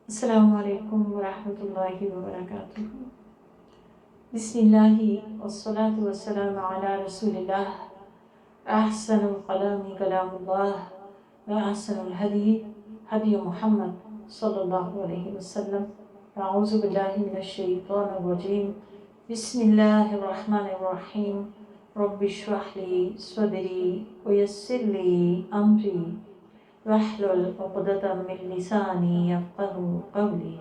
السلام علیکم ورحمۃ اللہ وبرکاتہ۔ بسم اللہ والصلاة والسلام علی رسول اللہ۔ احسن الکلام کلام اللہ واحسن الہدی ہدی محمد صلی اللہ علیہ وسلم۔ اعوذ باللہ من الشیطان الرجیم، بسم اللہ الرحمن الرحیم۔ رب اشرح لی صدری ویسر لی امری واحلل عقدۃ من لسانی یفقہوا قولی۔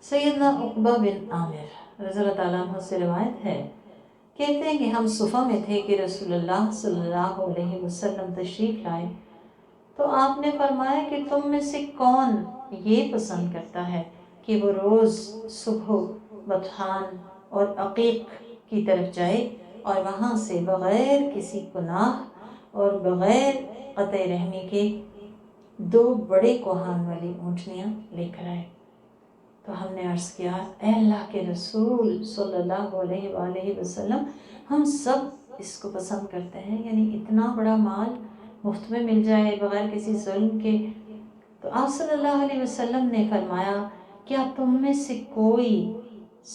سیدنا عقبہ بن عامر رضی اللہ تعالیٰ عنہ سے روایت ہے، کہتے ہیں کہ ہم صفہ میں تھے کہ رسول اللہ صلی اللہ علیہ وسلم تشریف لائے تو آپ نے فرمایا کہ تم میں سے کون یہ پسند کرتا ہے کہ وہ روز صبح بطحان اور عقیق کی طرف جائے اور وہاں سے بغیر کسی گناہ اور بغیر قطع رحمی کے 2 بڑے کوہان والی اونٹنیاں لے کر آئے۔ تو ہم نے عرض کیا، اے اللہ کے رسول صلی اللہ علیہ وآلہ وسلم، ہم سب اس کو پسند کرتے ہیں، یعنی اتنا بڑا مال مفت میں مل جائے بغیر کسی ظلم کے۔ تو آپ صلی اللہ علیہ وسلم نے فرمایا، کیا تم میں سے کوئی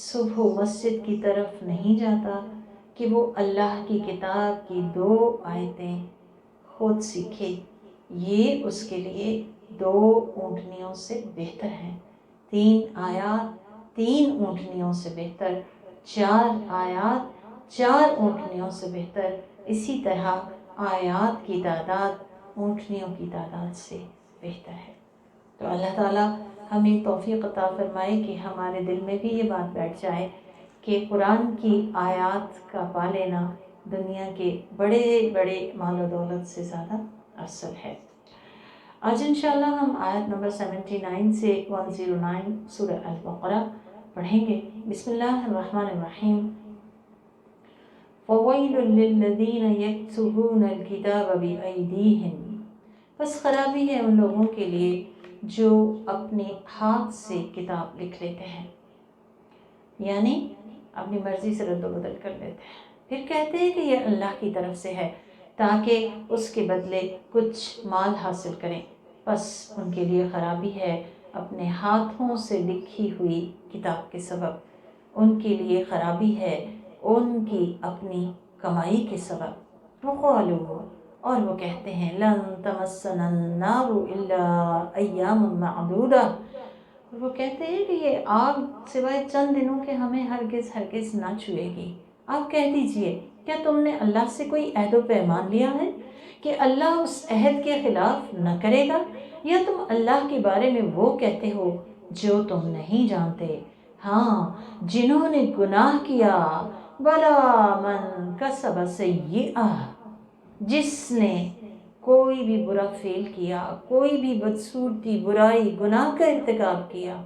صبح مسجد کی طرف نہیں جاتا کہ وہ اللہ کی کتاب کی 2 آیتیں خود سیکھے؟ یہ اس کے لیے 2 اونٹنیوں سے بہتر ہیں۔ 3 آیات 3 اونٹنیوں سے بہتر، 4 آیات 4 اونٹنیوں سے بہتر، اسی طرح آیات کی تعداد اونٹنیوں کی تعداد سے بہتر ہے۔ تو اللہ تعالیٰ ہمیں توفیق عطا فرمائے کہ ہمارے دل میں بھی یہ بات بیٹھ جائے کہ قرآن کی آیات کا پا لینا دنیا کے بڑے بڑے مال و دولت سے زیادہ افضل ہے۔ آج انشاءاللہ ہم آیت نمبر 79 سے 109 سورہ البقرہ پڑھیں گے۔ بسم اللہ الرحمن الرحیم۔ فَوَيْلٌ لِّلَّذِينَ يَكْتُبُونَ الْكِتَابَ بِأَيْدِيهِمْ، بس خرابی ہے ان لوگوں کے لیے جو اپنے ہاتھ سے کتاب لکھ لیتے ہیں، یعنی اپنی مرضی سے رد و بدل کر لیتے ہیں، پھر کہتے ہیں کہ یہ اللہ کی طرف سے ہے تاکہ اس کے بدلے کچھ مال حاصل کریں۔ بس ان کے لیے خرابی ہے اپنے ہاتھوں سے لکھی ہوئی کتاب کے سبب، ان کے لیے خرابی ہے ان کی اپنی کمائی کے سبب۔ وقالوا، اور وہ کہتے ہیں، لن تمسنا النار الا ایام معدودہ، اور وہ کہتے ہیں کہ یہ آگ سوائے چند دنوں کے ہمیں ہرگز ہرگز نہ چھوئے گی۔ آپ کہہ دیجئے، کیا تم نے اللہ سے کوئی عہد و پیمان لیا ہے کہ اللہ اس عہد کے خلاف نہ کرے گا، یا تم اللہ کے بارے میں وہ کہتے ہو جو تم نہیں جانتے؟ ہاں، جنہوں نے گناہ کیا، بلا من کسب سیئہ، جس نے کوئی بھی برا فعل کیا، کوئی بھی بدصورتی برائی گناہ کا ارتکاب کیا،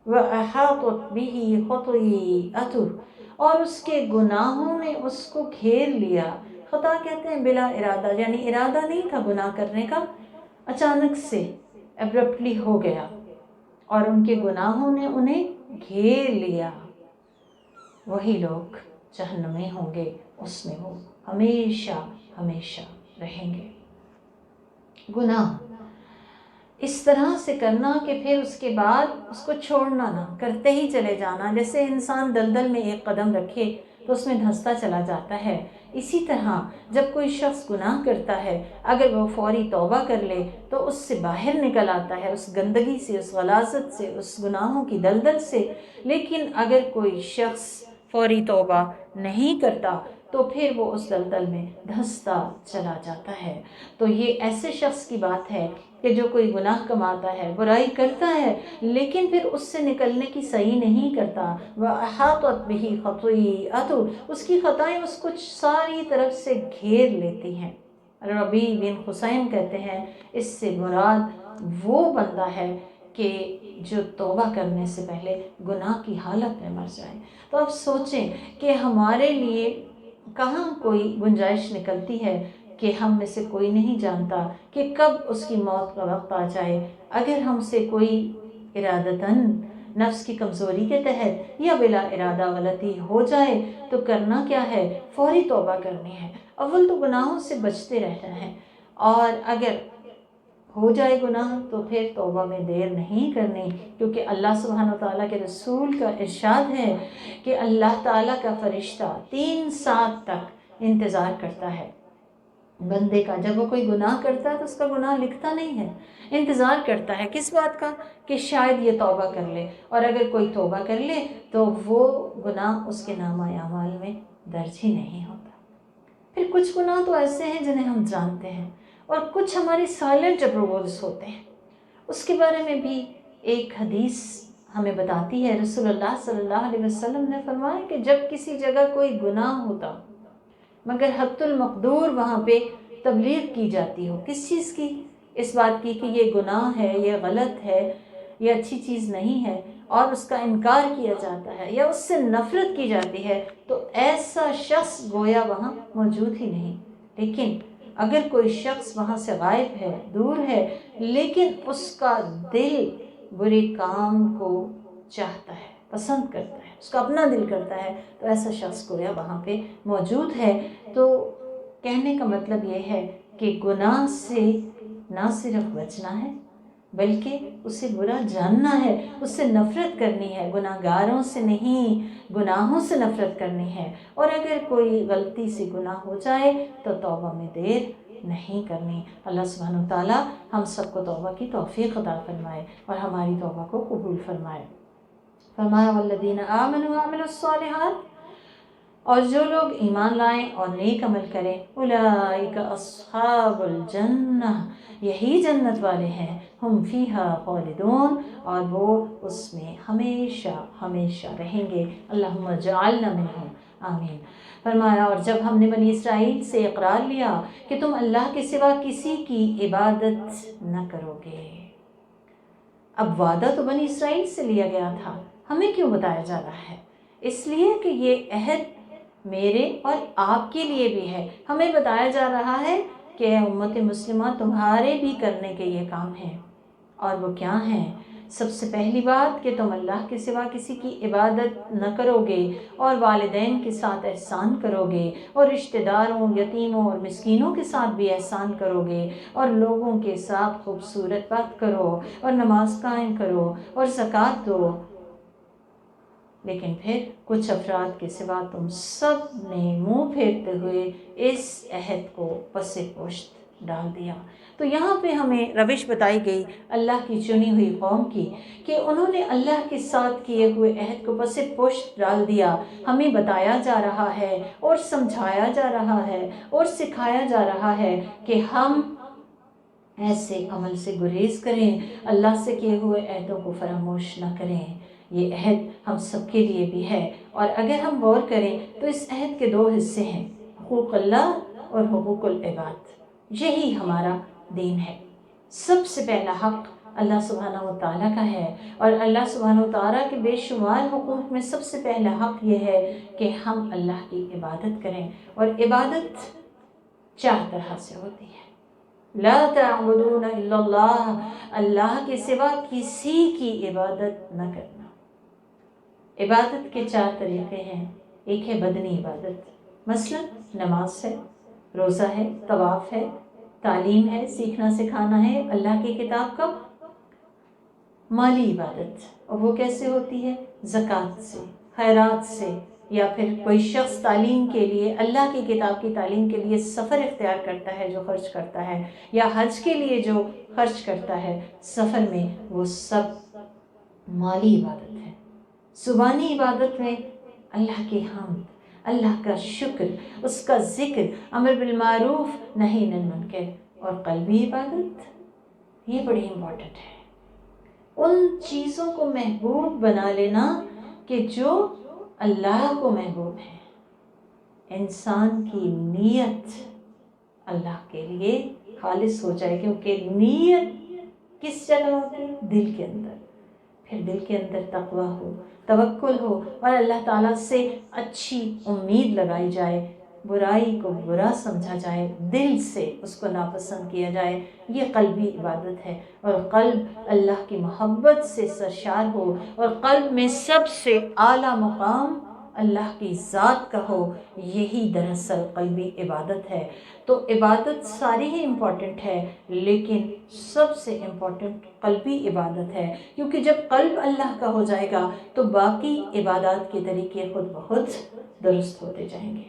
وَأَحَاطَتْ بِهِ خَطِيئَتُهُ، اور اس کے گناہوں نے اس کو گھیر لیا۔ خطا کہتے ہیں بلا ارادہ، یعنی ارادہ نہیں تھا گناہ کرنے کا، اچانک سے ایبرپٹلی ہو گیا اور ان کے گناہوں نے انہیں گھیر لیا۔ وہی لوگ جہنم میں ہوں گے، اس میں وہ ہمیشہ ہمیشہ رہیں گے۔ گناہ اس طرح سے کرنا کہ پھر اس کے بعد اس کو چھوڑنا نہ، کرتے ہی چلے جانا، جیسے انسان دلدل میں ایک قدم رکھے تو اس میں دھنستا چلا جاتا ہے، اسی طرح جب کوئی شخص گناہ کرتا ہے اگر وہ فوری توبہ کر لے تو اس سے باہر نکل آتا ہے، اس گندگی سے، اس غلاظت سے، اس گناہوں کی دلدل سے۔ لیکن اگر کوئی شخص فوری توبہ نہیں کرتا تو پھر وہ اس دلدل میں دھنستا چلا جاتا ہے۔ تو یہ ایسے شخص کی بات ہے کہ جو کوئی گناہ کماتا ہے، برائی کرتا ہے، لیکن پھر اس سے نکلنے کی سعی نہیں کرتا۔ وَأَحَاطَتْ بِهِ خَطِيئَتُهُ، اس کی خطائیں اس کو ساری طرف سے گھیر لیتی ہیں۔ ربیع بن حسین کہتے ہیں اس سے مراد وہ بندہ ہے کہ جو توبہ کرنے سے پہلے گناہ کی حالت میں مر جائے۔ تو اب سوچیں کہ ہمارے لیے کہاں کوئی گنجائش نکلتی ہے کہ ہم میں سے کوئی نہیں جانتا کہ کب اس کی موت کا وقت آ جائے۔ اگر ہم سے کوئی ارادتاً نفس کی کمزوری کے تحت یا بلا ارادہ غلطی ہو جائے تو کرنا کیا ہے؟ فوری توبہ کرنی ہے۔ اول تو گناہوں سے بچتے رہنا ہے، اور اگر ہو جائے گناہ تو پھر توبہ میں دیر نہیں کرنی، کیونکہ اللہ سبحانہ تعالیٰ کے رسول کا ارشاد ہے کہ اللہ تعالیٰ کا فرشتہ 3 سال تک انتظار کرتا ہے بندے کا۔ جب وہ کوئی گناہ کرتا ہے تو اس کا گناہ لکھتا نہیں ہے، انتظار کرتا ہے کس بات کا؟ کہ شاید یہ توبہ کر لے، اور اگر کوئی توبہ کر لے تو وہ گناہ اس کے نامہ اعمال میں درج ہی نہیں ہوتا۔ پھر کچھ گناہ تو ایسے ہیں جنہیں ہم جانتے ہیں، اور کچھ ہماری سائلنٹ اپروولز ہوتے ہیں۔ اس کے بارے میں بھی ایک حدیث ہمیں بتاتی ہے، رسول اللہ صلی اللہ علیہ وسلم نے فرمایا کہ جب کسی جگہ کوئی گناہ ہوتا مگر حت المقدور وہاں پہ تبلیغ کی جاتی ہو، کس چیز کی؟ اس بات کی کہ یہ گناہ ہے، یہ غلط ہے، یہ اچھی چیز نہیں ہے، اور اس کا انکار کیا جاتا ہے یا اس سے نفرت کی جاتی ہے، تو ایسا شخص گویا وہاں موجود ہی نہیں۔ لیکن اگر کوئی شخص وہاں سے غائب ہے، دور ہے، لیکن اس کا دل برے کام کو چاہتا ہے، پسند کرتا ہے، اس کا اپنا دل کرتا ہے، تو ایسا شخص گویا وہاں پہ موجود ہے۔ تو کہنے کا مطلب یہ ہے کہ گناہ سے نہ صرف بچنا ہے بلکہ اسے برا جاننا ہے، اس سے نفرت کرنی ہے، گناہ گاروں سے نہیں، گناہوں سے نفرت کرنی ہے، اور اگر کوئی غلطی سے گناہ ہو جائے تو توبہ میں دیر نہیں کرنی۔ اللہ سبحانہ وتعالی ہم سب کو توبہ کی توفیق عطا فرمائے اور ہماری توبہ کو قبول فرمائے۔ فرمایا والذین آمنوا وعملوا الصالحات، اور جو لوگ ایمان لائیں اور نیک عمل کریں، اولئک اصحاب الجنہ، یہی جنت والے ہیں، ہم فیہا خالدون، اور وہ اس میں ہمیشہ ہمیشہ رہیں گے۔ اللہم اجعلنا منہم، آمین۔ فرمایا اور جب ہم نے بنی اسرائیل سے اقرار لیا کہ تم اللہ کے سوا کسی کی عبادت نہ کرو گے۔ اب وعدہ تو بنی اسرائیل سے لیا گیا تھا، ہمیں کیوں بتایا جا رہا ہے؟ اس لیے کہ یہ عہد میرے اور آپ کے لیے بھی ہے۔ ہمیں بتایا جا رہا ہے کہ امت مسلمہ تمہارے بھی کرنے کے یہ کام ہیں، اور وہ کیا ہیں؟ سب سے پہلی بات کہ تم اللہ کے سوا کسی کی عبادت نہ کرو گے، اور والدین کے ساتھ احسان کرو گے، اور رشتہ داروں، یتیموں اور مسکینوں کے ساتھ بھی احسان کرو گے، اور لوگوں کے ساتھ خوبصورت بات کرو، اور نماز قائم کرو، اور زکوٰۃ دو۔ لیکن پھر کچھ افراد کے سوا تم سب نے منہ پھیرتے ہوئے اس عہد کو پس پشت ڈال دیا۔ تو یہاں پہ ہمیں روش بتائی گئی اللہ کی چنی ہوئی قوم کی کہ انہوں نے اللہ کے ساتھ کیے ہوئے عہد کو پس پشت ڈال دیا۔ ہمیں بتایا جا رہا ہے اور سمجھایا جا رہا ہے اور سکھایا جا رہا ہے کہ ہم ایسے عمل سے گریز کریں، اللہ سے کیے ہوئے عہدوں کو فراموش نہ کریں۔ یہ عہد ہم سب کے لیے بھی ہے، اور اگر ہم غور کریں تو اس عہد کے 2 حصے ہیں، حقوق اللہ اور حقوق العباد۔ یہی ہمارا دین ہے۔ سب سے پہلا حق اللہ سبحانہ و تعالیٰ کا ہے، اور اللہ سبحانہ و تعالیٰ کے بے شمار حقوق میں سب سے پہلا حق یہ ہے کہ ہم اللہ کی عبادت کریں، اور عبادت 4 طرح سے ہوتی ہے۔ لا تعبدون الا اللہ، اللہ کے سوا کسی کی عبادت نہ کرنا۔ عبادت کے 4 طریقے ہیں۔ ایک ہے بدنی عبادت، مثلا نماز ہے، روزہ ہے، طواف ہے، تعلیم ہے، سیکھنا سکھانا ہے اللہ کی کتاب کا۔ مالی عبادت، اور وہ کیسے ہوتی ہے؟ زکوٰۃ سے، خیرات سے، یا پھر کوئی شخص تعلیم کے لیے، اللہ کی کتاب کی تعلیم کے لیے سفر اختیار کرتا ہے جو خرچ کرتا ہے، یا حج کے لیے جو خرچ کرتا ہے سفر میں، وہ سب مالی عبادت ہے۔ زبانی عبادت میں اللہ کی حمد، اللہ کا شکر، اس کا ذکر، امر بالمعروف نہی عن المنکر، اور قلبی عبادت یہ بڑی امپورٹنٹ ہے۔ ان چیزوں کو محبوب بنا لینا کہ جو اللہ کو محبوب ہے۔ انسان کی نیت اللہ کے لیے خالص ہو جائے، کیونکہ نیت کس جگہ ہوتی ہے؟ دل کے اندر۔ پھر دل کے اندر تقویٰ ہو، توکل ہو، اور اللہ تعالیٰ سے اچھی امید لگائی جائے، برائی کو برا سمجھا جائے، دل سے اس کو ناپسند کیا جائے، یہ قلبی عبادت ہے۔ اور قلب اللہ کی محبت سے سرشار ہو، اور قلب میں سب سے اعلیٰ مقام اللہ کی ذات کا ہو، یہی دراصل قلبی عبادت ہے۔ تو عبادت ساری ہی امپورٹنٹ ہے، لیکن سب سے امپورٹنٹ قلبی عبادت ہے، کیونکہ جب قلب اللہ کا ہو جائے گا تو باقی عبادات کے طریقے خود بخود درست ہوتے جائیں گے۔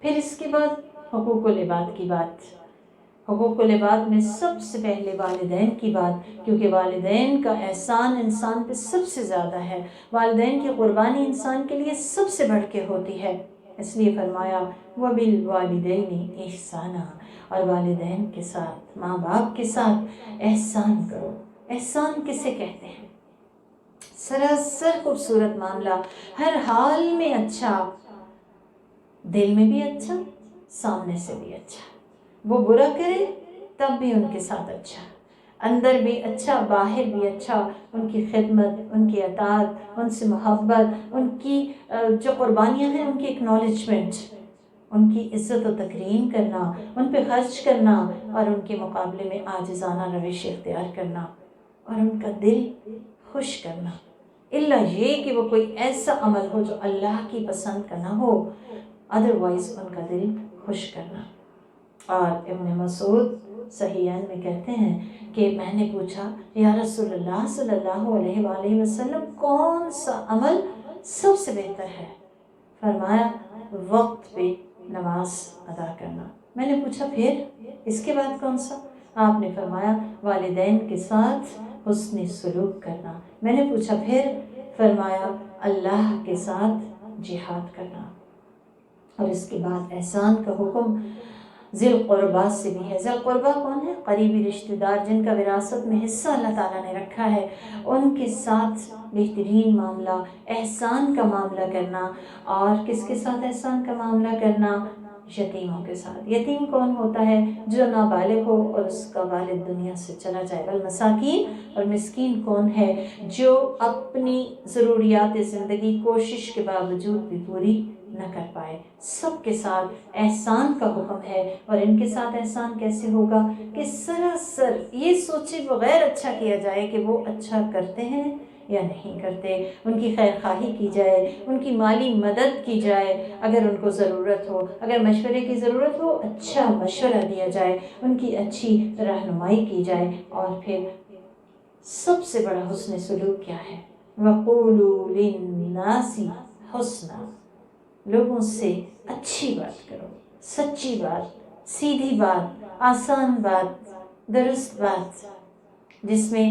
پھر اس کے بعد حقوق العباد کی بات۔ حقوق العباد میں سب سے پہلے والدین کی بات، کیونکہ والدین کا احسان انسان پہ سب سے زیادہ ہے، والدین کی قربانی انسان کے لیے سب سے بڑھ کے ہوتی ہے، اس لیے فرمایا وَبِالْوَالِدَيْنِ احسانا، اور والدین کے ساتھ، ماں باپ کے ساتھ احسان کرو۔ احسان کسے کہتے ہیں؟ سراسر خوبصورت معاملہ، ہر حال میں اچھا، دل میں بھی اچھا، سامنے سے بھی اچھا، وہ برا کرے تب بھی ان کے ساتھ اچھا، اندر بھی اچھا، باہر بھی اچھا، ان کی خدمت، ان کی اطاعت، ان سے محبت، ان کی جو قربانیاں ہیں ان کی اکنالجمنٹ، ان کی عزت و تکریم کرنا، ان پہ خرچ کرنا، اور ان کے مقابلے میں عاجزانہ روش اختیار کرنا، اور ان کا دل خوش کرنا، الا یہ کہ وہ کوئی ایسا عمل ہو جو اللہ کی پسند کا نہ ہو، ادروائز ان کا دل خوش کرنا۔ اور ابن مسعود صحیحین میں کہتے ہیں کہ میں نے پوچھا یا رسول اللہ صلی اللہ علیہ وآلہ وسلم کون سا عمل سب سے بہتر ہے؟ فرمایا وقت پہ نماز ادا کرنا۔ میں نے پوچھا پھر اس کے بعد کون سا؟ آپ نے فرمایا والدین کے ساتھ حسن سلوک کرنا۔ میں نے پوچھا پھر؟ فرمایا اللہ کے ساتھ جہاد کرنا۔ اور اس کے بعد احسان کا حکم ذی القربہ سے بھی ہے۔ ذی القربہ کون ہے؟ قریبی رشتہ دار جن کا وراثت میں حصہ اللہ تعالیٰ نے رکھا ہے، ان کے ساتھ بہترین معاملہ، احسان کا معاملہ کرنا۔ اور کس کے ساتھ احسان کا معاملہ کرنا؟ یتیموں کے ساتھ۔ یتیم کون ہوتا ہے؟ جو نابالغ ہو اور اس کا والد دنیا سے چلا جائے۔ والمساکین، اور مسکین کون ہے؟ جو اپنی ضروریات زندگی کوشش کے باوجود بھی پوری نہ کر پائے۔ سب کے ساتھ احسان کا حکم ہے۔ اور ان کے ساتھ احسان کیسے ہوگا؟ کہ سراسر یہ سوچے بغیر اچھا کیا جائے کہ وہ اچھا کرتے ہیں یا نہیں کرتے، ان کی خیر خواہی کی جائے، ان کی مالی مدد کی جائے، اگر ان کو ضرورت ہو، اگر مشورے کی ضرورت ہو اچھا مشورہ دیا جائے، ان کی اچھی رہنمائی کی جائے۔ اور پھر سب سے بڑا حسن سلوک کیا ہے؟ وَقُولُوا لِلنَّاسِ حُسْنًا، لوگوں سے اچھی بات کرو، سچی بات، سیدھی بات، آسان بات، درست بات، جس میں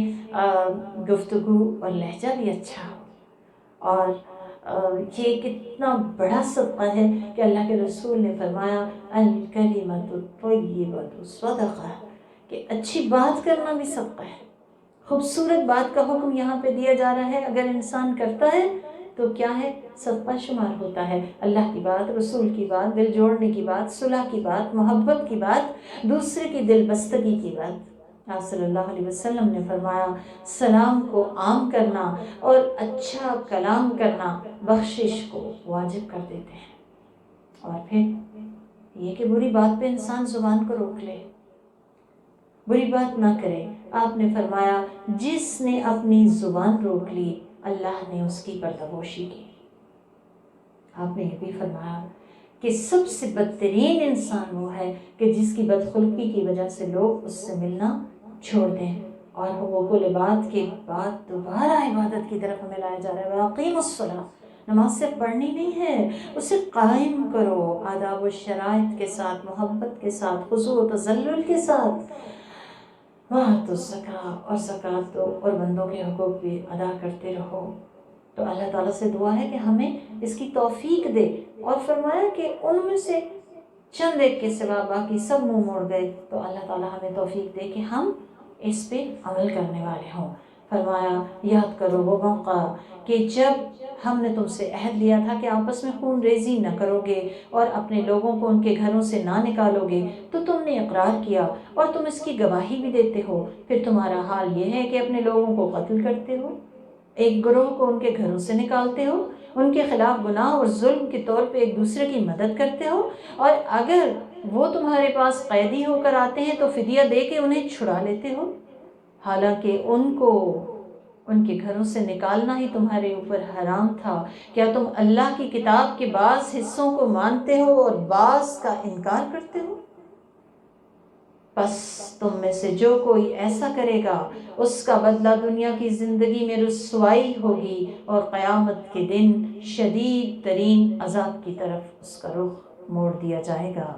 گفتگو اور لہجہ بھی اچھا ہو۔ اور یہ کتنا بڑا صدقہ ہے کہ اللہ کے رسول نے فرمایا الکلمۃ الطیبۃ صدقہ، کہ اچھی بات کرنا بھی صدقہ ہے۔ خوبصورت بات کا حکم یہاں پہ دیا جا رہا ہے، اگر انسان کرتا ہے تو کیا ہے؟ صدقہ شمار ہوتا ہے۔ اللہ کی بات، رسول کی بات، دل جوڑنے کی بات، صلح کی بات، محبت کی بات، دوسرے کی دل بستگی کی بات۔ آپ صلی اللہ علیہ وسلم نے فرمایا سلام کو عام کرنا اور اچھا کلام کرنا بخشش کو واجب کر دیتے ہیں۔ اور پھر یہ کہ بری بات پہ انسان زبان کو روک لے، بری بات نہ کرے۔ آپ نے فرمایا جس نے اپنی زبان روک لی اللہ نے اس کی پردپوشی کی۔ آپ نے یہ بھی فرمایا کہ سب سے بدترین انسان وہ ہے کہ جس کی بدخلقی کی وجہ سے لوگ اس سے ملنا چھوڑ دیں۔ اور حقوق العباد کے بعد دوبارہ عبادت کی طرف ہمیں لایا جا رہا ہے وَأَقِیمُوا الصَّلَاةَ، نماز صرف پڑھنی نہیں ہے، اسے قائم کرو آداب و شرائط کے ساتھ، محبت کے ساتھ، خضوع و تذلل کے ساتھ۔ وَآتُوا الزَّکاۃَ، اور زکوٰۃ دو اور بندوں کے حقوق بھی ادا کرتے رہو۔ تو اللہ تعالیٰ سے دعا ہے کہ ہمیں اس کی توفیق دے۔ اور فرمایا کہ ان میں سے چند ایک کے سوا باقی سب منہ موڑ گئے، تو اللہ تعالیٰ ہمیں توفیق دے کہ ہم اس پہ عمل کرنے والے ہوں۔ فرمایا یاد کرو وہ موقع کہ جب ہم نے تم سے عہد لیا تھا کہ آپس میں خون ریزی نہ کرو گے اور اپنے لوگوں کو ان کے گھروں سے نہ نکالو گے، تو تم نے اقرار کیا اور تم اس کی گواہی بھی دیتے ہو، پھر تمہارا حال یہ ہے کہ اپنے لوگوں کو قتل کرتے ہو، ایک گروہ کو ان کے گھروں سے نکالتے ہو، ان کے خلاف گناہ اور ظلم کے طور پہ ایک دوسرے کی مدد کرتے ہو، اور اگر وہ تمہارے پاس قیدی ہو کر آتے ہیں تو فدیہ دے کے انہیں چھڑا لیتے ہو، حالانکہ ان کو ان کے گھروں سے نکالنا ہی تمہارے اوپر حرام تھا، کیا تم اللہ کی کتاب کے بعض حصوں کو مانتے ہو اور بعض کا انکار کرتے ہو؟ بس تم میں سے جو کوئی ایسا کرے گا اس کا بدلہ دنیا کی زندگی میں رسوائی ہوگی اور قیامت کے دن شدید ترین عذاب کی طرف اس کا رخ موڑ دیا جائے گا۔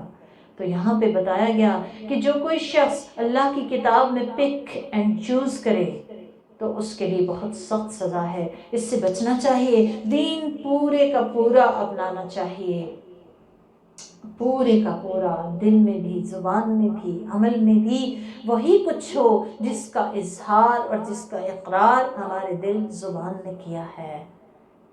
تو یہاں پہ بتایا گیا کہ جو کوئی شخص اللہ کی کتاب میں پک اینڈ چوز کرے تو اس کے لیے بہت سخت سزا ہے، اس سے بچنا چاہیے، دین پورے کا پورا اپنانا چاہیے، پورے کا پورا، دل میں بھی، زبان میں بھی، عمل میں بھی وہی کچھ ہو جس کا اظہار اور جس کا اقرار ہمارے دل زبان نے کیا ہے،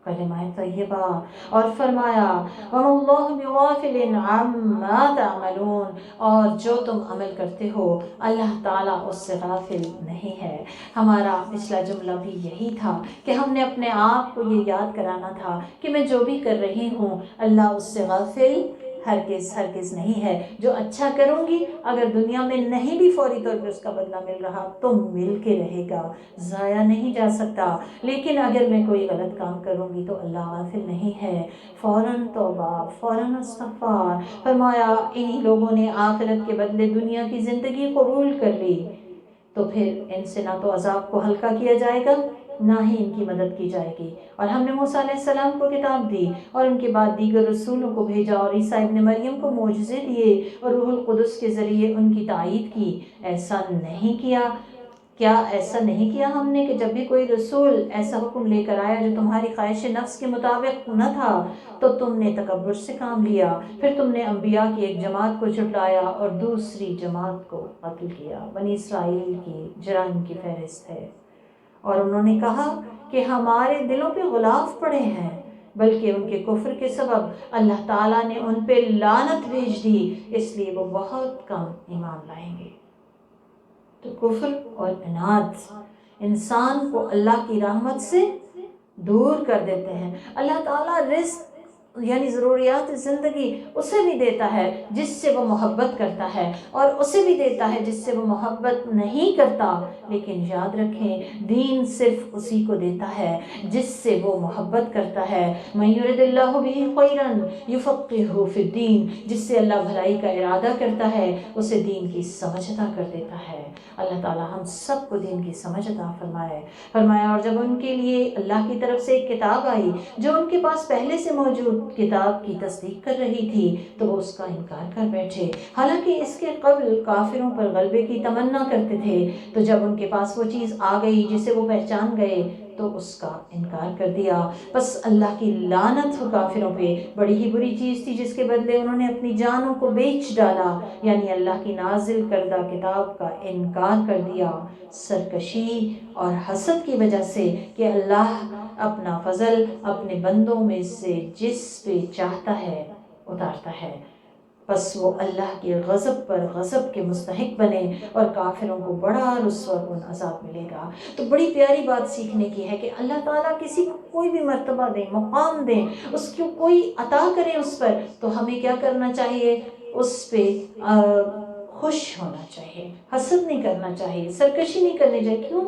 کلمہ طیبہ۔ اور فرمایا وَمَا اللَّهُ بِغَافِلٍ عَمَّا تَعْمَلُونَ، اور جو تم عمل کرتے ہو اللہ تعالیٰ اس سے غافل نہیں ہے۔ ہمارا پچھلا جملہ بھی یہی تھا کہ ہم نے اپنے آپ کو یہ یاد کرانا تھا کہ میں جو بھی کر رہی ہوں اللہ اس سے غافل ہرگز ہرگز نہیں ہے۔ جو اچھا کروں گی اگر دنیا میں نہیں بھی فوری طور پہ اس کا بدلہ مل رہا تو مل کے رہے گا، ضائع نہیں جا سکتا، لیکن اگر میں کوئی غلط کام کروں گی تو اللہ غافل نہیں ہے، فوراً توبہ، فوراً استغفار۔ فرمایا انہی لوگوں نے آخرت کے بدلے دنیا کی زندگی قبول کر لی تو پھر ان سے نہ تو عذاب کو ہلکا کیا جائے گا نہ ہی ان کی مدد کی جائے گی۔ اور ہم نے موسیٰ علیہ السلام کو کتاب دی اور ان کے بعد دیگر رسولوں کو بھیجا اور عیسیٰ ابن مریم کو معجزے دیے اور روح القدس کے ذریعے ان کی تائید کی۔ ایسا نہیں کیا، کیا ایسا نہیں کیا ہم نے کہ جب بھی کوئی رسول ایسا حکم لے کر آیا جو تمہاری خواہش نفس کے مطابق نہ تھا تو تم نے تکبر سے کام لیا، پھر تم نے انبیاء کی ایک جماعت کو جھٹلایا اور دوسری جماعت کو قتل کیا۔ بنی اسرائیل کی جرائم کی فہرست ہے۔ اور انہوں نے کہا کہ ہمارے دلوں پہ غلاف پڑے ہیں، بلکہ ان کے کفر کے سبب اللہ تعالیٰ نے ان پہ لعنت بھیج دی، اس لیے وہ بہت کم ایمان لائیں گے۔ تو کفر اور عناد انسان کو اللہ کی رحمت سے دور کر دیتے ہیں۔ اللہ تعالیٰ رزق یعنی ضروریات زندگی اسے بھی دیتا ہے جس سے وہ محبت کرتا ہے اور اسے بھی دیتا ہے جس سے وہ محبت نہیں کرتا، لیکن یاد رکھیں دین صرف اسی کو دیتا ہے جس سے وہ محبت کرتا ہے۔ مَن یُرِدِ اللَّهُ بِهِ خَیْرًا یُفَقِّهْهُ فِی الدِّین، جس سے اللہ بھلائی کا ارادہ کرتا ہے اسے دین کی سمجھ عطا کر دیتا ہے۔ اللہ تعالیٰ ہم سب کو دین کی سمجھ عطا فرمائے۔ فرمایا اور جب ان کے لیے اللہ کی طرف سے ایک کتاب آئی جو ان کے پاس پہلے سے موجود کتاب کی تصدیق کر رہی تھی تو وہ اس کا انکار کر بیٹھے، حالانکہ اس کے قبل کافروں پر غلبے کی تمنا کرتے تھے۔ تو جب ان کے پاس وہ چیز آ گئی جسے وہ پہچان گئے تو اس کا انکار کر دیا۔ بس اللہ کی لعنت ہو کافروں پہ، بڑی ہی بری چیز تھی جس کے بدلے انہوں نے اپنی جانوں کو بیچ ڈالا، یعنی اللہ کی نازل کردہ کتاب کا انکار کر دیا، سرکشی اور حسد کی وجہ سے کہ اللہ اپنا فضل اپنے بندوں میں سے جس پہ چاہتا ہے اتارتا ہے، بس وہ اللہ کے غضب پر غضب کے مستحق بنے اور کافروں کو بڑا رسوا کن عذاب ملے گا۔ تو بڑی پیاری بات سیکھنے کی ہے کہ اللہ تعالیٰ کسی کو کوئی بھی مرتبہ دیں، مقام دیں، اس کو کوئی عطا کریں اس پر، تو ہمیں کیا کرنا چاہیے؟ اس پہ خوش ہونا چاہیے، حسد نہیں کرنا چاہیے، سرکشی نہیں کرنی چاہیے۔ کیوں؟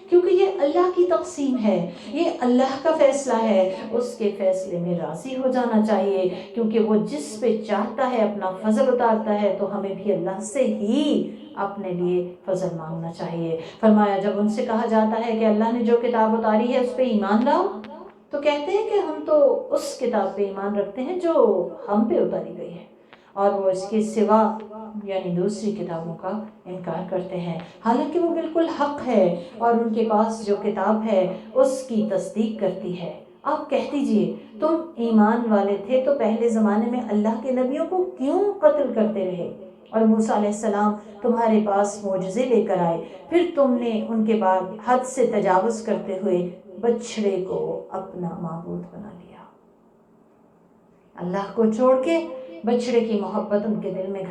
کیونکہ یہ اللہ کی تقسیم ہے، یہ اللہ کا فیصلہ ہے، اس کے فیصلے میں راضی ہو جانا چاہیے، کیونکہ وہ جس پہ چاہتا ہے اپنا فضل اتارتا ہے، تو ہمیں بھی اللہ سے ہی اپنے لیے فضل مانگنا چاہیے۔ فرمایا جب ان سے کہا جاتا ہے کہ اللہ نے جو کتاب اتاری ہے اس پہ ایمان لاؤ، تو کہتے ہیں کہ ہم تو اس کتاب پہ ایمان رکھتے ہیں جو ہم پہ اتاری گئی ہے، اور وہ اس کے سوا یعنی دوسری کتابوں کا انکار کرتے ہیں، حالانکہ وہ بالکل حق ہے اور ان کے پاس جو کتاب ہے اس کی تصدیق کرتی ہے۔ آپ کہہ دیجئے تم ایمان والے تھے تو پہلے زمانے میں اللہ کے نبیوں کو کیوں قتل کرتے رہے؟ اور موسیٰ علیہ السلام تمہارے پاس معجزے لے کر آئے، پھر تم نے ان کے بعد حد سے تجاوز کرتے ہوئے بچڑے کو اپنا معبود بنا لیا، اللہ کو چھوڑ کے بچڑے کی محبت ان کے دل میں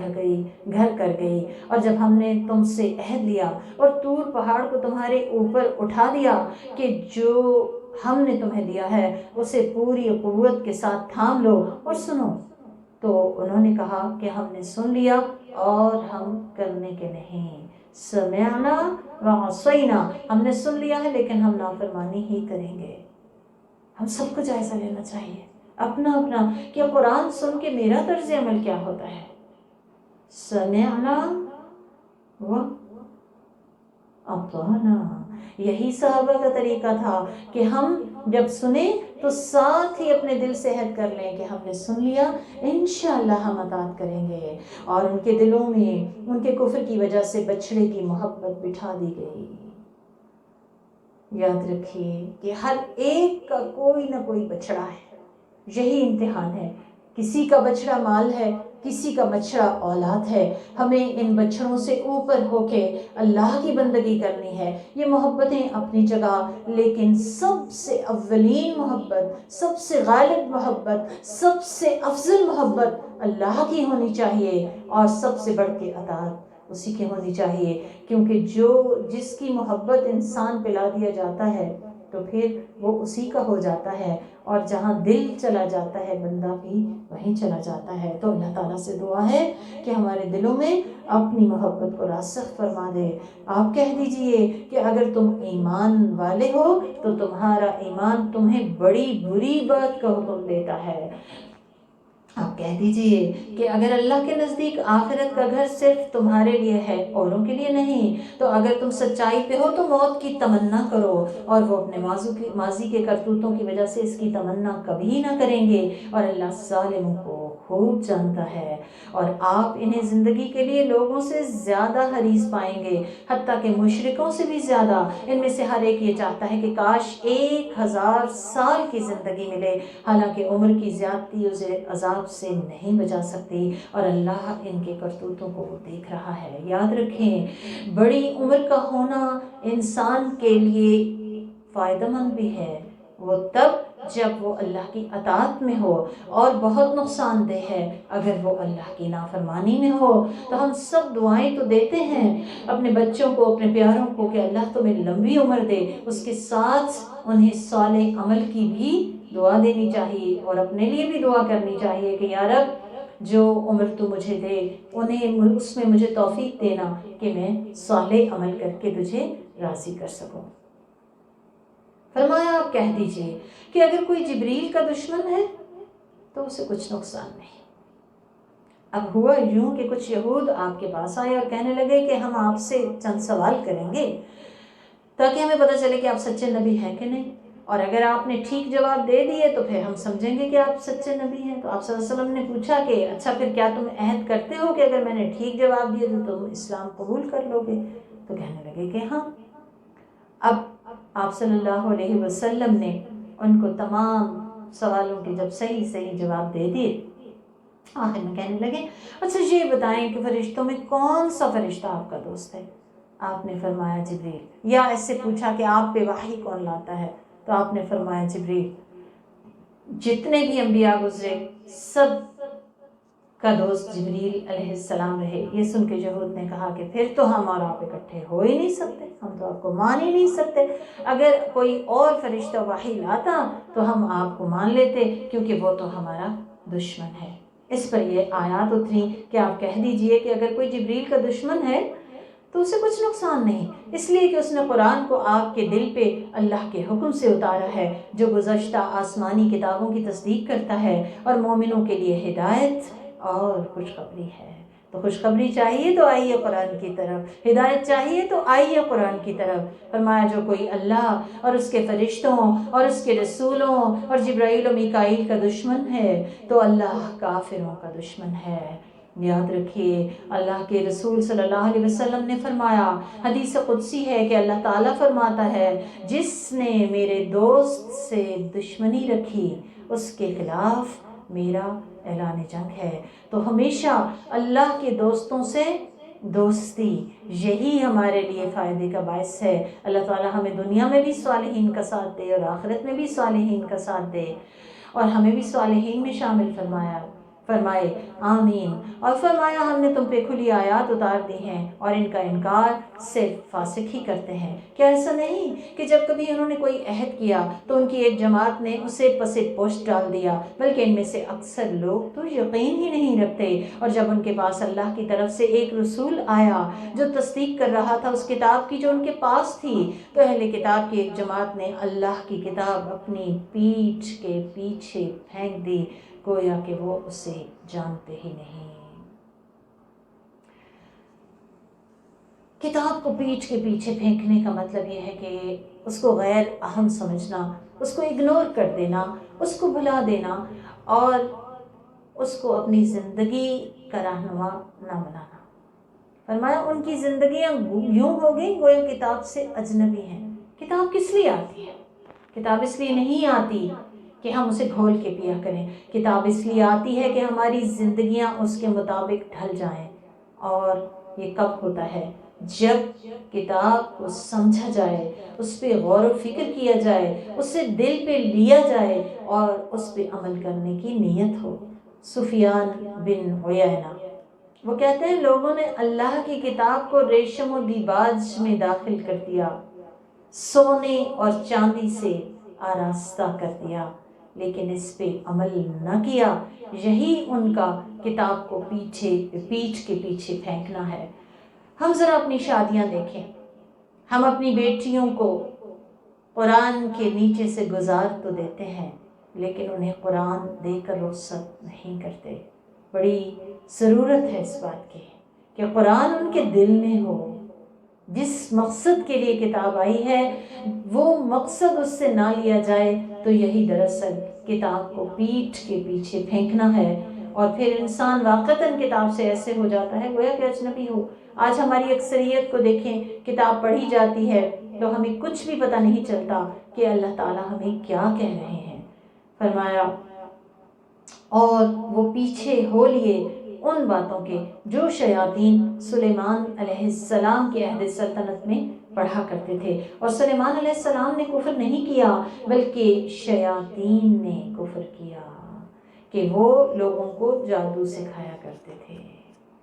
گھر کر گئی۔ اور جب ہم نے تم سے عہد لیا اور طور پہاڑ کو تمہارے اوپر اٹھا دیا کہ جو ہم نے تمہیں دیا ہے اسے پوری قوت کے ساتھ تھام لو اور سنو، تو انہوں نے کہا کہ ہم نے سن لیا اور ہم کرنے کے نہیں، سمعنا وعصینا، ہم نے سن لیا ہے لیکن ہم نافرمانی ہی کریں گے۔ ہم سب کو جائزہ لینا چاہیے اپنا اپنا کہ قرآن سن کے میرا طرز عمل کیا ہوتا ہے۔ سمعنا و اطعنا، یہی صحابہ کا طریقہ تھا کہ ہم جب سنیں تو ساتھ ہی اپنے دل سے عہد کر لیں کہ ہم نے سن لیا، انشاءاللہ ہم اطاعت کریں گے۔ اور ان کے دلوں میں ان کے کفر کی وجہ سے بچھڑے کی محبت بٹھا دی گئی۔ یاد رکھیے کہ ہر ایک کا کوئی نہ کوئی بچڑا ہے، یہی امتحان ہے۔ کسی کا بچڑا مال ہے، کسی کا بچڑا اولاد ہے۔ ہمیں ان بچڑوں سے اوپر ہو کے اللہ کی بندگی کرنی ہے۔ یہ محبتیں اپنی جگہ، لیکن سب سے اولین محبت، سب سے غالب محبت، سب سے افضل محبت اللہ کی ہونی چاہیے، اور سب سے بڑھ کے اطاعت اسی کی ہونی چاہیے، کیونکہ جس کی محبت انسان پہ لا دیا جاتا ہے تو پھر وہ اسی کا ہو جاتا ہے، اور جہاں دل چلا جاتا ہے بندہ بھی وہیں چلا جاتا ہے۔ تو اللہ تعالیٰ سے دعا ہے کہ ہمارے دلوں میں اپنی محبت کو راسخ فرما دے۔ آپ کہہ دیجئے کہ اگر تم ایمان والے ہو تو تمہارا ایمان تمہیں بڑی بری بات کا حکم دیتا ہے۔ آپ کہہ دیجئے کہ اگر اللہ کے نزدیک آخرت کا گھر صرف تمہارے لیے ہے، اوروں کے لیے نہیں، تو اگر تم سچائی پہ ہو تو موت کی تمنا کرو، اور وہ اپنے ماضی کے کرتوتوں کی وجہ سے اس کی تمنا کبھی نہ کریں گے، اور اللہ ظالموں کو خوب جانتا ہے، اور آپ انہیں زندگی کے لیے لوگوں سے زیادہ حریص پائیں گے، حتیٰ کہ مشرکوں سے بھی زیادہ۔ ان میں سے ہر ایک یہ چاہتا ہے کہ کاش 1000 سال کی زندگی ملے، حالانکہ عمر کی زیادتی اسے عذاب سے نہیں بچا سکتی، اور اللہ ان کے کرتوتوں کو دیکھ رہا ہے۔ یاد رکھیں، بڑی عمر کا ہونا انسان کے لیے فائدہ مند بھی ہے، وہ تب جب وہ اللہ کی اطاعت میں ہو، اور بہت نقصان دہ ہے اگر وہ اللہ کی نافرمانی میں ہو۔ تو ہم سب دعائیں تو دیتے ہیں اپنے بچوں کو، اپنے پیاروں کو، کہ اللہ تمہیں لمبی عمر دے، اس کے ساتھ انہیں صالح عمل کی بھی دعا دینی چاہیے، اور اپنے لیے بھی دعا کرنی چاہیے کہ یا رب جو عمر تو مجھے دے، اس میں مجھے توفیق دینا کہ میں صالح عمل کر کے تجھے راضی کر سکوں۔ فرمایا آپ کہہ دیجئے کہ اگر کوئی جبریل کا دشمن ہے تو اسے کچھ نقصان نہیں۔ اب ہوا یوں کہ کچھ یہود آپ کے پاس آئے اور کہنے لگے کہ ہم آپ سے چند سوال کریں گے تاکہ ہمیں پتہ چلے کہ آپ سچے نبی ہیں کہ نہیں، اور اگر آپ نے ٹھیک جواب دے دیے تو پھر ہم سمجھیں گے کہ آپ سچے نبی ہیں۔ تو آپ صلی اللہ علیہ وسلم نے پوچھا کہ اچھا پھر کیا تم عہد کرتے ہو کہ اگر میں نے ٹھیک جواب دیا تو تم اسلام قبول کر لو گے؟ تو کہنے لگے کہ ہاں۔ اب آپ صلی اللہ علیہ وسلم نے ان کو تمام سوالوں کے جب صحیح جواب دے دیے، آخر میں کہنے لگے اچھا یہ بتائیں کہ فرشتوں میں کون سا فرشتہ آپ کا دوست ہے؟ آپ نے فرمایا جبریل۔ یا ایسے پوچھا کہ آپ پہ وحی کون لاتا ہے؟ تو آپ نے فرمایا جبریل۔ جتنے بھی انبیاء گزرے سب کا دوست جبریل علیہ السلام رہے۔ یہ سن کے یہود نے کہا کہ پھر تو ہم اور آپ اکٹھے ہو ہی نہیں سکتے، ہم تو آپ کو مان ہی نہیں سکتے۔ اگر کوئی اور فرشتہ وحی لاتا تو ہم آپ کو مان لیتے، کیونکہ وہ تو ہمارا دشمن ہے۔ اس پر یہ آیات اتری کہ آپ کہہ دیجئے کہ اگر کوئی جبریل کا دشمن ہے تو اسے کچھ نقصان نہیں، اس لیے کہ اس نے قرآن کو آپ کے دل پہ اللہ کے حکم سے اتارا ہے، جو گزشتہ آسمانی کتابوں کی تصدیق کرتا ہے، اور مومنوں کے لیے ہدایت اور خوشخبری ہے۔ تو خوشخبری چاہیے تو آئیے قرآن کی طرف، ہدایت چاہیے تو آئیے قرآن کی طرف۔ فرمایا جو کوئی اللہ اور اس کے فرشتوں اور اس کے رسولوں اور جبرائیل و میکائیل کا دشمن ہے تو اللہ کافروں کا دشمن ہے۔ یاد رکھیے اللہ کے رسول صلی اللہ علیہ وسلم نے فرمایا، حدیث قدسی ہے کہ اللہ تعالیٰ فرماتا ہے جس نے میرے دوست سے دشمنی رکھی اس کے خلاف میرا اعلان جنگ ہے۔ تو ہمیشہ اللہ کے دوستوں سے دوستی یہی ہمارے لیے فائدے کا باعث ہے۔ اللہ تعالیٰ ہمیں دنیا میں بھی صالحین کا ساتھ دے اور آخرت میں بھی صالحین کا ساتھ دے، اور ہمیں بھی صالحین میں شامل فرمایا۔ فرمائے آمین، اور فرمایا ہم نے تم پہ کھلی آیات اتار دی ہیں اور ان کا انکار صرف فاسق ہی کرتے ہیں۔ کیا ایسا نہیں کہ جب کبھی انہوں نے کوئی عہد کیا تو ان کی ایک جماعت نے اسے پس پشت ڈال دیا، بلکہ ان میں سے اکثر لوگ تو یقین ہی نہیں رکھتے، اور جب ان کے پاس اللہ کی طرف سے ایک رسول آیا جو تصدیق کر رہا تھا اس کتاب کی جو ان کے پاس تھی، تو اہل کتاب کی ایک جماعت نے اللہ کی کتاب اپنی پیٹھ کے پیچھے پھینک دی، گویا کہ وہ اسے جانتے ہی نہیں۔ کتاب کو پیٹھ کے پیچھے پھینکنے کا مطلب یہ ہے کہ اس کو غیر اہم سمجھنا، اس کو اگنور کر دینا، اس کو بھلا دینا، اور اس کو اپنی زندگی کا رہنما نہ بنانا۔ فرمایا ان کی زندگیاں یوں ہو گئی گویا کتاب سے اجنبی ہیں۔ کتاب کس لیے آتی ہے؟ کتاب اس لیے نہیں آتی کہ ہم اسے گھول کے پیا کریں، کتاب اس لیے آتی ہے کہ ہماری زندگیاں اس کے مطابق ڈھل جائیں، اور یہ کب ہوتا ہے؟ جب کتاب کو سمجھا جائے، اس پہ غور و فکر کیا جائے، اسے دل پہ لیا جائے اور اس پہ عمل کرنے کی نیت ہو۔ سفیان بن عیینہ وہ کہتے ہیں لوگوں نے اللہ کی کتاب کو ریشم و دیباج میں داخل کر دیا، سونے اور چاندی سے آراستہ کر دیا، لیکن اس پہ عمل نہ کیا۔ یہی ان کا کتاب کو پیٹھ کے پیچھے پھینکنا ہے۔ ہم ذرا اپنی شادیاں دیکھیں، ہم اپنی بیٹیوں کو قرآن کے نیچے سے گزار تو دیتے ہیں، لیکن انہیں قرآن دے کر رخصت نہیں کرتے۔ بڑی ضرورت ہے اس بات کی کہ قرآن ان کے دل میں ہو، جس مقصد کے لیے کتاب آئی ہے وہ مقصد اس سے نہ لیا جائے تو یہی دراصل کتاب کو پیٹھ کے پیچھے پھینکنا ہے، اور پھر انسان واقعتاً کتاب سے ایسے ہو جاتا ہے گویا کہ اجنبی ہو۔ آج ہماری اکثریت کو دیکھیں، کتاب پڑھی جاتی ہے تو ہمیں کچھ بھی پتہ نہیں چلتا کہ اللہ تعالیٰ ہمیں کیا کہہ رہے ہیں۔ فرمایا اور وہ پیچھے ہو لیے ان باتوں کے جو شیاطین سلیمان علیہ السلام کے عہد سلطنت میں پڑھا کرتے تھے، اور سلیمان علیہ السلام نے کفر نہیں کیا بلکہ شیاطین نے کفر کیا کہ وہ لوگوں کو جادو سکھایا کرتے تھے۔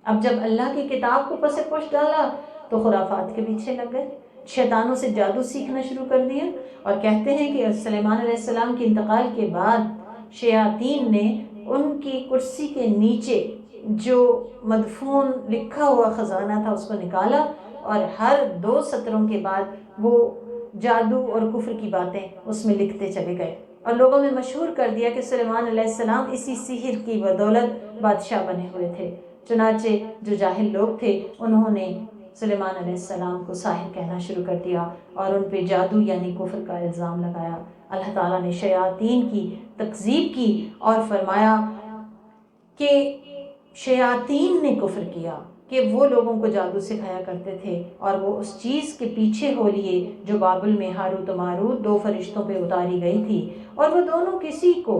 اب جب اللہ کی کتاب کو پس پش ڈالا تو خرافات کے پیچھے لگ گئے، شیطانوں سے جادو سیکھنا شروع کر دیا، اور کہتے ہیں کہ سلیمان علیہ السلام کے انتقال کے بعد شیاطین نے ان کی کرسی کے نیچے جو مدفون لکھا ہوا خزانہ تھا اس کو نکالا، اور ہر 2 سطروں کے بعد وہ جادو اور کفر کی باتیں اس میں لکھتے چلے گئے، اور لوگوں میں مشہور کر دیا کہ سلیمان علیہ السلام اسی سحر کی بدولت بادشاہ بنے ہوئے تھے۔ چنانچہ جو جاہل لوگ تھے انہوں نے سلیمان علیہ السلام کو ساحر کہنا شروع کر دیا اور ان پہ جادو یعنی کفر کا الزام لگایا۔ اللہ تعالیٰ نے شیاطین کی تکذیب کی اور فرمایا کہ شیاطین نے کفر کیا کہ وہ لوگوں کو جادو سکھایا کرتے تھے، اور وہ اس چیز کے پیچھے ہو لیے جو بابل میں ہاروت و ماروت 2 فرشتوں پہ اتاری گئی تھی، اور وہ دونوں کسی کو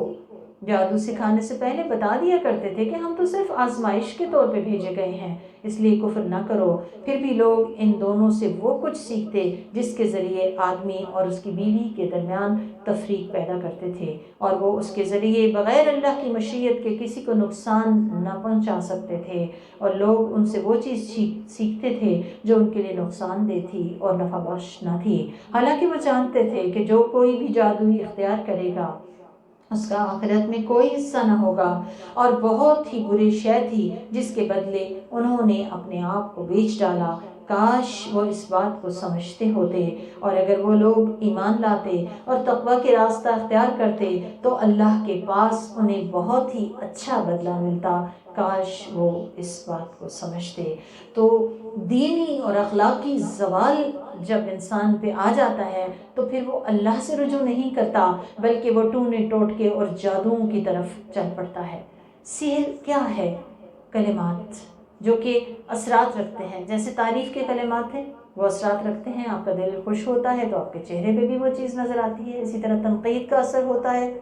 جادو سکھانے سے پہلے بتا دیا کرتے تھے کہ ہم تو صرف آزمائش کے طور پہ بھیجے گئے ہیں، اس لیے کفر نہ کرو۔ پھر بھی لوگ ان دونوں سے وہ کچھ سیکھتے جس کے ذریعے آدمی اور اس کی بیوی کے درمیان تفریق پیدا کرتے تھے، اور وہ اس کے ذریعے بغیر اللہ کی مشیت کے کسی کو نقصان نہ پہنچا سکتے تھے، اور لوگ ان سے وہ چیز سیکھتے تھے جو ان کے لیے نقصان دہ تھی اور نفع بخش نہ تھی، حالانکہ وہ جانتے تھے کہ جو کوئی بھی جادوئی اختیار کرے گا اس کا آخرت میں کوئی حصہ نہ ہوگا، اور بہت ہی بری شے تھی جس کے بدلے انہوں نے اپنے آپ کو بیچ ڈالا۔ کاش وہ اس بات کو سمجھتے ہوتے، اور اگر وہ لوگ ایمان لاتے اور تقوی کے راستہ اختیار کرتے تو اللہ کے پاس انہیں بہت ہی اچھا بدلہ ملتا۔ کاش وہ اس بات کو سمجھتے۔ تو دینی اور اخلاقی زوال جب انسان پہ آ جاتا ہے تو پھر وہ اللہ سے رجوع نہیں کرتا بلکہ وہ ٹونے ٹوٹکے اور جادوؤں کی طرف چل پڑتا ہے۔ سحر کیا ہے؟ کلمات جو کہ اثرات رکھتے ہیں، جیسے تعریف کے کلمات ہیں وہ اثرات رکھتے ہیں، آپ کا دل خوش ہوتا ہے تو آپ کے چہرے پہ بھی وہ چیز نظر آتی ہے، اسی طرح تنقید کا اثر ہوتا ہے۔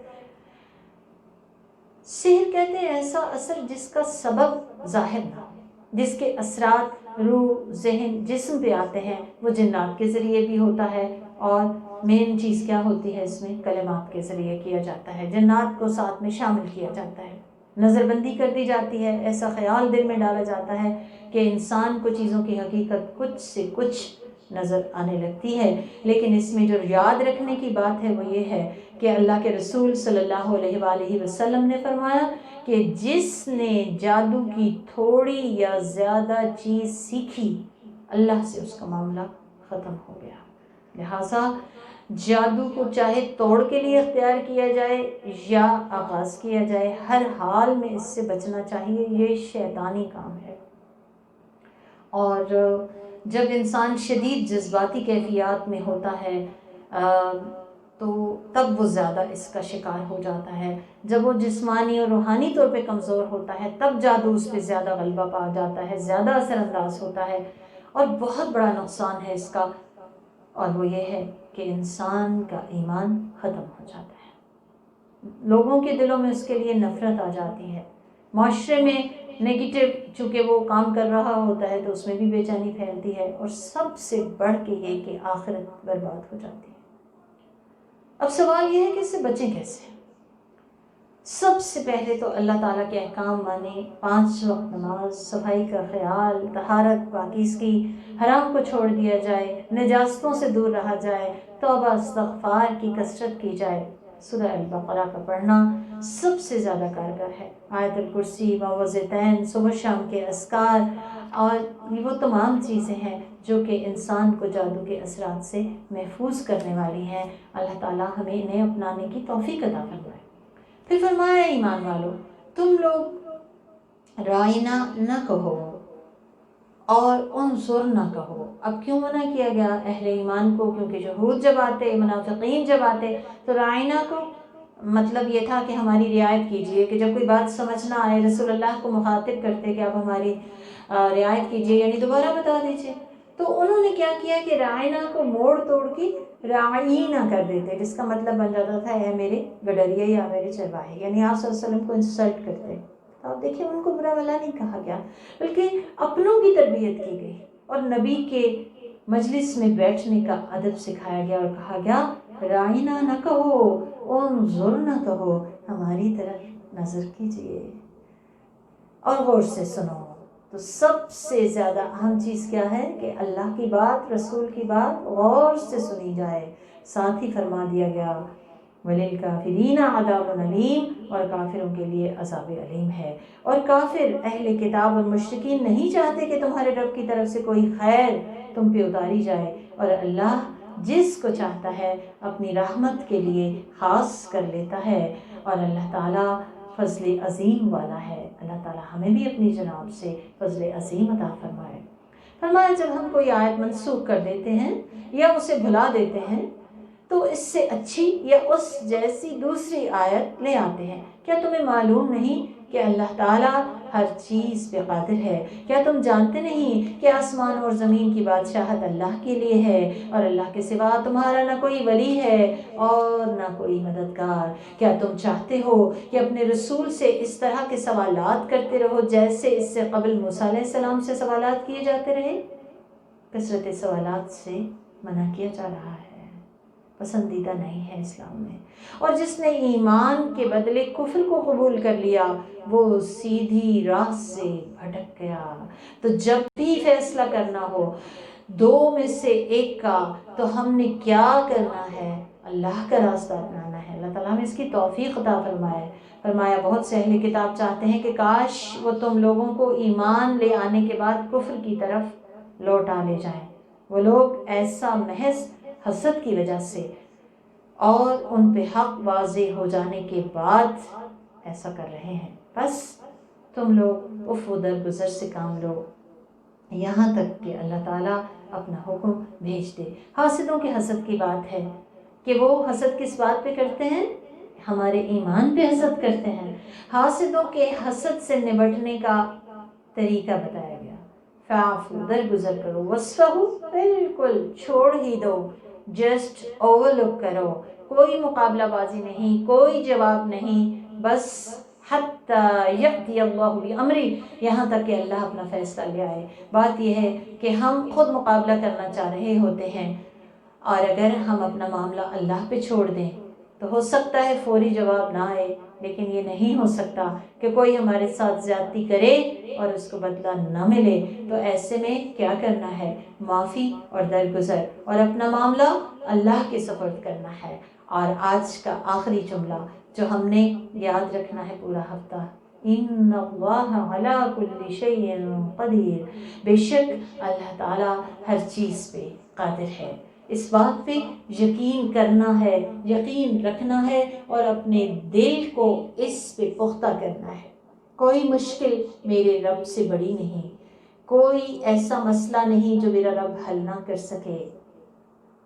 سحر کہتے ہیں ایسا اثر جس کا سبب ظاہر نہ ہو، جس کے اثرات روح، ذہن، جسم پہ آتے ہیں، وہ جنات کے ذریعے بھی ہوتا ہے، اور مین چیز کیا ہوتی ہے اس میں؟ کلمات کے ذریعے کیا جاتا ہے، جنات کو ساتھ میں شامل کیا جاتا ہے۔ نظر بندی کر دی جاتی ہے، ایسا خیال دل میں ڈالا جاتا ہے کہ انسان کو چیزوں کی حقیقت کچھ سے کچھ نظر آنے لگتی ہے۔ لیکن اس میں جو یاد رکھنے کی بات ہے وہ یہ ہے کہ اللہ کے رسول صلی اللہ علیہ وآلہ وسلم نے فرمایا کہ جس نے جادو کی تھوڑی یا زیادہ چیز سیکھی، اللہ سے اس کا معاملہ ختم ہو گیا۔ لہٰذا جادو کو چاہے توڑ کے لیے اختیار کیا جائے یا آغاز کیا جائے، ہر حال میں اس سے بچنا چاہیے، یہ شیطانی کام ہے۔ اور جب انسان شدید جذباتی کیفیات میں ہوتا ہے تو تب وہ زیادہ اس کا شکار ہو جاتا ہے۔ جب وہ جسمانی اور روحانی طور پہ کمزور ہوتا ہے تب جادو اس پہ زیادہ غلبہ پا جاتا ہے، زیادہ اثر انداز ہوتا ہے، اور بہت بڑا نقصان ہے اس کا، اور وہ یہ ہے کہ انسان کا ایمان ختم ہو جاتا ہے، لوگوں کے دلوں میں اس کے لیے نفرت آ جاتی ہے، معاشرے میں نیگیٹو چونکہ وہ کام کر رہا ہوتا ہے تو اس میں بھی بے چینی پھیلتی ہے، اور سب سے بڑھ کے یہ کہ آخرت برباد ہو جاتی ہے۔ اب سوال یہ ہے کہ اس سے بچیں کیسے؟ سب سے پہلے تو اللہ تعالیٰ کے احکام مانیں، 5 وقت نماز، صفائی کا خیال، طہارت، پاکیزگی، حرام کو چھوڑ دیا جائے، نجاستوں سے دور رہا جائے، توبہ استغفار کی کثرت کی جائے۔ سورہ البقرہ کا پڑھنا سب سے زیادہ کارگر ہے، آیت الکرسی، معوذتین، صبح شام کے اذکار، اور وہ تمام چیزیں ہیں جو کہ انسان کو جادو کے اثرات سے محفوظ کرنے والی ہیں۔ اللہ تعالیٰ ہمیں انہیں اپنانے کی توفیق عطا فرمائے۔ پھر فرمایا ایمان والو، تم لوگ رائنا نہ کہو اور انظر نہ کہو۔ اب کیوں منع کیا گیا اہل ایمان کو؟ کیونکہ یہود جب آتے، منافقین جب آتے تو رائنا کو مطلب یہ تھا کہ ہماری رعایت کیجئے، کہ جب کوئی بات سمجھ نہ آئے رسول اللہ کو مخاطب کرتے کہ آپ ہماری رعایت کیجئے، یعنی دوبارہ بتا دیجئے۔ تو انہوں نے کیا کیا کہ رائنا کو موڑ توڑ کے رائینہ کر دیتے، جس کا مطلب بن جاتا تھا اے میرے گڈریے یا میرے چرواہے، یعنی آپ صلی اللہ علیہ وسلم کو انسلٹ کرتے۔ تو آپ دیکھیں ان کو برا بھلا نہیں کہا گیا، بلکہ اپنوں کی تربیت کی گئی اور نبی کے مجلس میں بیٹھنے کا ادب سکھایا گیا اور کہا گیا رائنا نہ کہو، انظر نہ کہو، ہماری طرف نظر کیجئے اور غور سے سنو۔ تو سب سے زیادہ اہم چیز کیا ہے کہ اللہ کی بات، رسول کی بات غور سے سنی جائے۔ ساتھ ہی فرما دیا گیا وَلِلْكَافِرِينَ عَذَابٌ أَلِيمٌ، اور کافروں کے لیے عذاب علیم ہے۔ اور کافر، اہل کتاب اور مشرکین نہیں چاہتے کہ تمہارے رب کی طرف سے کوئی خیر تم پہ اتاری جائے، اور اللہ جس کو چاہتا ہے اپنی رحمت کے لیے خاص کر لیتا ہے، اور اللہ تعالیٰ فضل عظیم والا ہے۔ اللہ تعالیٰ ہمیں بھی اپنی جناب سے فضل عظیم عطا فرمائے۔ فرمایا جب ہم کوئی آیت منسوخ کر دیتے ہیں یا اسے بھلا دیتے ہیں تو اس سے اچھی یا اس جیسی دوسری آیت لے آتے ہیں۔ کیا تمہیں معلوم نہیں کہ اللہ تعالیٰ ہر چیز پہ قادر ہے؟ کیا تم جانتے نہیں کہ آسمان اور زمین کی بادشاہت اللہ کے لیے ہے، اور اللہ کے سوا تمہارا نہ کوئی ولی ہے اور نہ کوئی مددگار؟ کیا تم چاہتے ہو کہ اپنے رسول سے اس طرح کے سوالات کرتے رہو جیسے اس سے قبل موسیٰ علیہ السلام سے سوالات کیے جاتے رہے؟ کثرت سوالات سے منع کیا جا رہا ہے، پسندیدہ نہیں ہے اسلام میں۔ اور جس نے ایمان کے بدلے کفر کو قبول کر لیا وہ سیدھی راہ سے بھٹک گیا۔ تو جب بھی فیصلہ کرنا ہو 2 میں سے 1 کا، تو ہم نے کیا کرنا ہے؟ اللہ کا راستہ اپنانا ہے۔ اللہ تعالیٰ ہمیں اس کی توفیق عطا فرمائے۔ فرمایا بہت سے اہل کتاب چاہتے ہیں کہ کاش وہ تم لوگوں کو ایمان لے آنے کے بعد کفر کی طرف لوٹا لے جائیں۔ وہ لوگ ایسا محض حسد کی وجہ سے اور ان پہ حق واضح ہو جانے کے بعد ایسا کر رہے ہیں۔ بس تم لوگ عفو درگزر سے کام لو یہاں تک کہ اللہ تعالیٰ اپنا حکم بھیج دے۔ حاسدوں کے حسد کی بات ہے کہ وہ حسد کس بات پہ کرتے ہیں؟ ہمارے ایمان پہ حسد کرتے ہیں۔ حاسدوں کے حسد سے نبٹنے کا طریقہ بتایا گیا، فاعفو، درگزر کرو، وصفحو، بالکل چھوڑ ہی دو، جسٹ اوور لک کرو، کوئی مقابلہ بازی نہیں، کوئی جواب نہیں، بس حتی یأتی اللہ بامری، یہاں تک کہ اللہ اپنا فیصلہ لے آئے۔ بات یہ ہے کہ ہم خود مقابلہ کرنا چاہ رہے ہوتے ہیں، اور اگر ہم اپنا معاملہ اللہ پہ چھوڑ دیں تو ہو سکتا ہے فوری جواب نہ آئے، لیکن یہ نہیں ہو سکتا کہ کوئی ہمارے ساتھ زیادتی کرے اور اس کو بدلہ نہ ملے۔ تو ایسے میں کیا کرنا ہے؟ معافی اور درگزر اور اپنا معاملہ اللہ کے سپرد کرنا ہے۔ اور آج کا آخری جملہ جو ہم نے یاد رکھنا ہے پورا ہفتہ، ان اللہ علی کل شیء قدیر، بے شک اللہ تعالیٰ ہر چیز پہ قادر ہے۔ اس بات پہ یقین کرنا ہے، یقین رکھنا ہے اور اپنے دل کو اس پہ پختہ کرنا ہے۔ کوئی مشکل میرے رب سے بڑی نہیں، کوئی ایسا مسئلہ نہیں جو میرا رب حل نہ کر سکے۔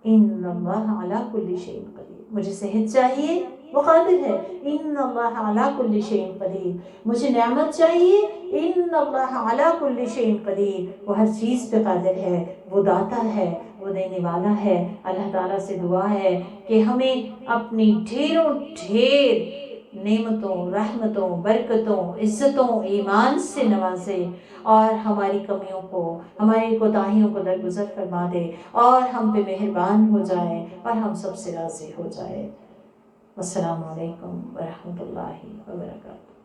ان اللہ علی کل شیء قدیر، مجھے صحت چاہیے، وہ قادر ہے۔ ان اللہ علی کل شیء قدیر، مجھے نعمت چاہیے، ان اللہ علی کل شیء قدیر، وہ ہر چیز پہ قادر ہے، وہ داتا ہے، وہ دینے والا ہے۔ اللہ تعالیٰ سے دعا ہے کہ ہمیں اپنی ڈھیروں ڈھیر نعمتوں، رحمتوں، برکتوں، عزتوں، ایمان سے نوازے اور ہماری کمیوں کو، ہماری کوتاہیوں کو درگزر فرما دے اور ہم پہ مہربان ہو جائے اور ہم سب سے راضی ہو جائے۔ السلام علیکم ورحمۃ اللہ وبرکاتہ۔